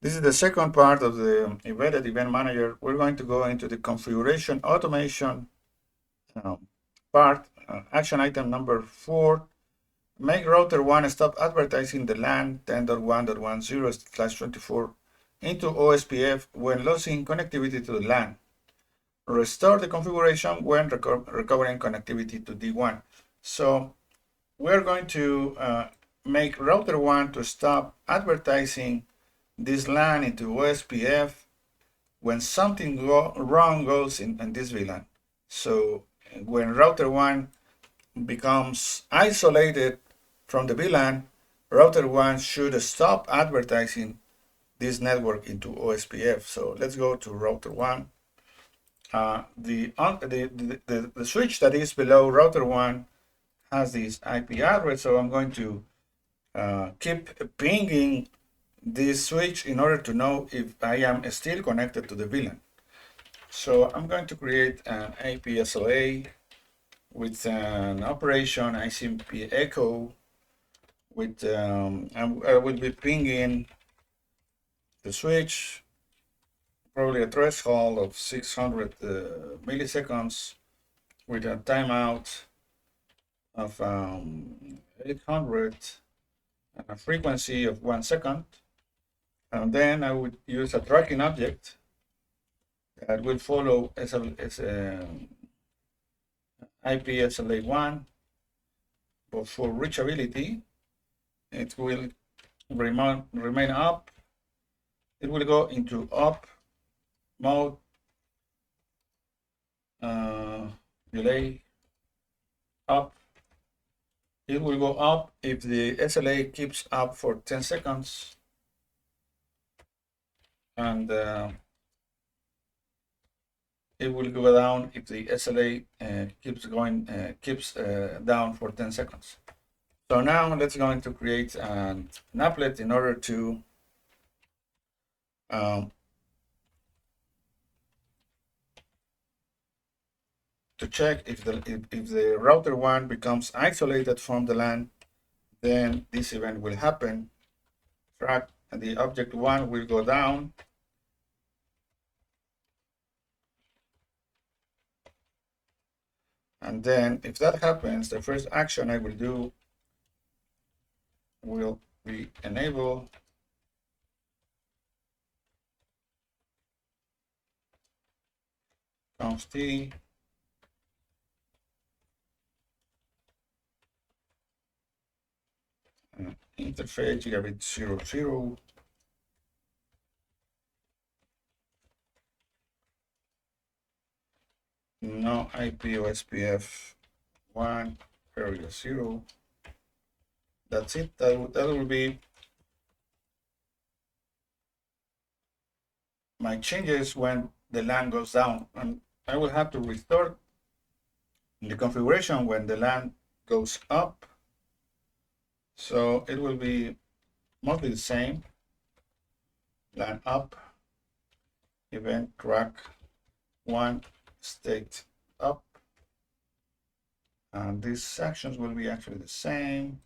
This is the second part of the embedded event manager. We're going to go into the configuration automation part, action item number 4. Make router 1 stop advertising the LAN 10.1.10/24 into OSPF when losing connectivity to the LAN. Restore the configuration when recovering connectivity to D1. So we're going to make router 1 to stop advertising this LAN into OSPF when something wrong goes in this VLAN. So when router 1 becomes isolated from the VLAN, router 1 should stop advertising this network into OSPF. So let's go to router 1. The switch that is below router 1 has this IP address, so I'm going to keep pinging this switch in order to know if I am still connected to the VLAN. So I'm going to create an IP SLA with an operation ICMP echo with I will be pinging the switch, probably a threshold of 600 milliseconds with a timeout of 800 and a frequency of 1 second. And then I would use a tracking object that will follow IP SLA1, but for reachability, it will remain up. It will go into up mode, delay up. It will go up if the SLA keeps up for 10 seconds. And it will go down if the SLA keeps down for 10 seconds. So now let's go into create an applet in order to check if the router 1 becomes isolated from the LAN, then this event will happen. Track the object 1 will go down. And then if that happens, the first action I will do will be enable const t interface gigabit 00. No IP OSPF 1 area 0. That's it. That will be my changes when the LAN goes down, and I will have to restore the configuration when the LAN goes up. So it will be mostly the same. LAN up, event track 1 state up, and these sections will be actually the same.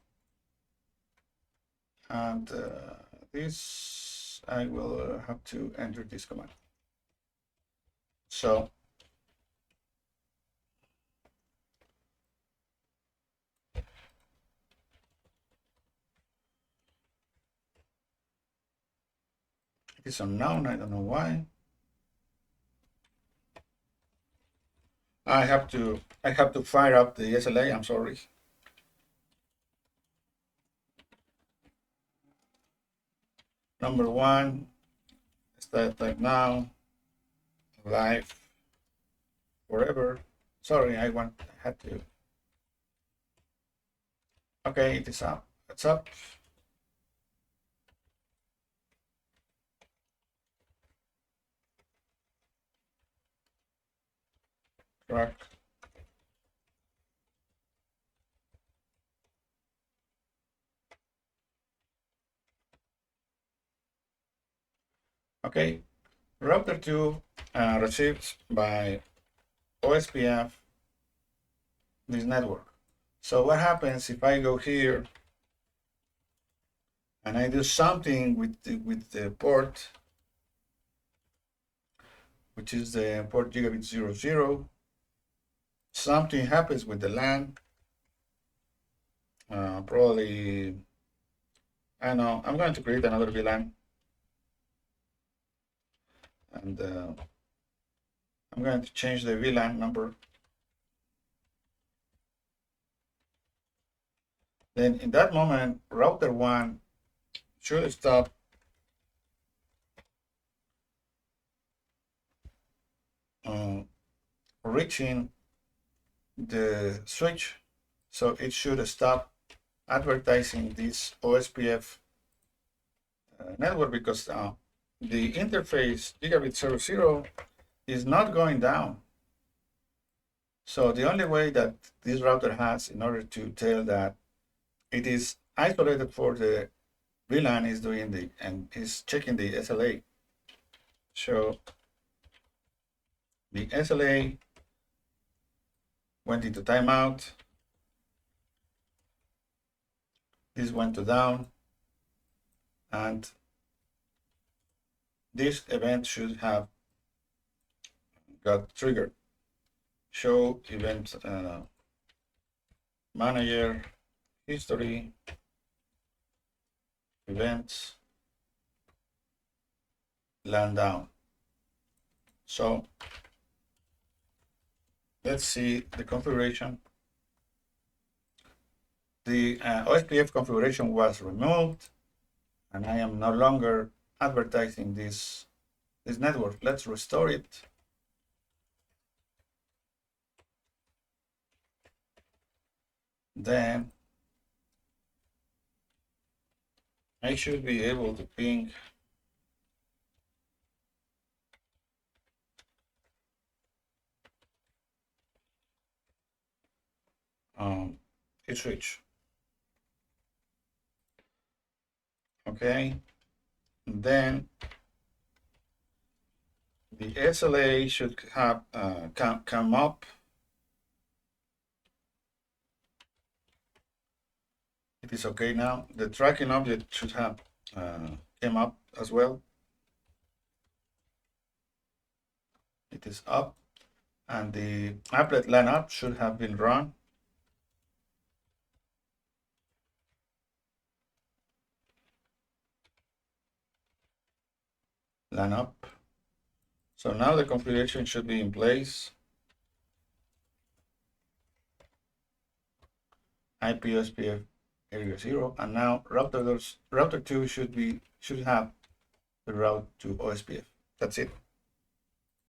And this I will have to enter this command. So it is unknown, I don't know why. I have to fire up the SLA, I'm sorry. Number 1, start type now, live forever. Sorry, I had to. Okay, it is up. It's up. Track. Okay, router 2 receives by OSPF this network. So what happens if I go here and I do something with the port, which is the port gigabit 00, something happens with the LAN. Probably, I know, I'm going to create another VLAN, and I'm going to change the VLAN number. Then in that moment, router 1 should stop reaching the switch, so it should stop advertising this OSPF network, because the interface gigabit 00 is not going down. So the only way that this router has in order to tell that it is isolated for the VLAN is doing and is checking the SLA. So the SLA went into timeout. This went to down, and this event should have got triggered. Show event manager history events LAN down. So let's see the configuration. The OSPF configuration was removed, and I am no longer advertising this network. Let's restore it. Then I should be able to ping a switch. Okay, and then the SLA should have come up. It is okay now. The tracking object should have came up as well. It is up, and the applet LAN up should have been run. LAN up. So now the configuration should be in place. IP OSPF area 0, and now router 2 should have the route to OSPF. That's it.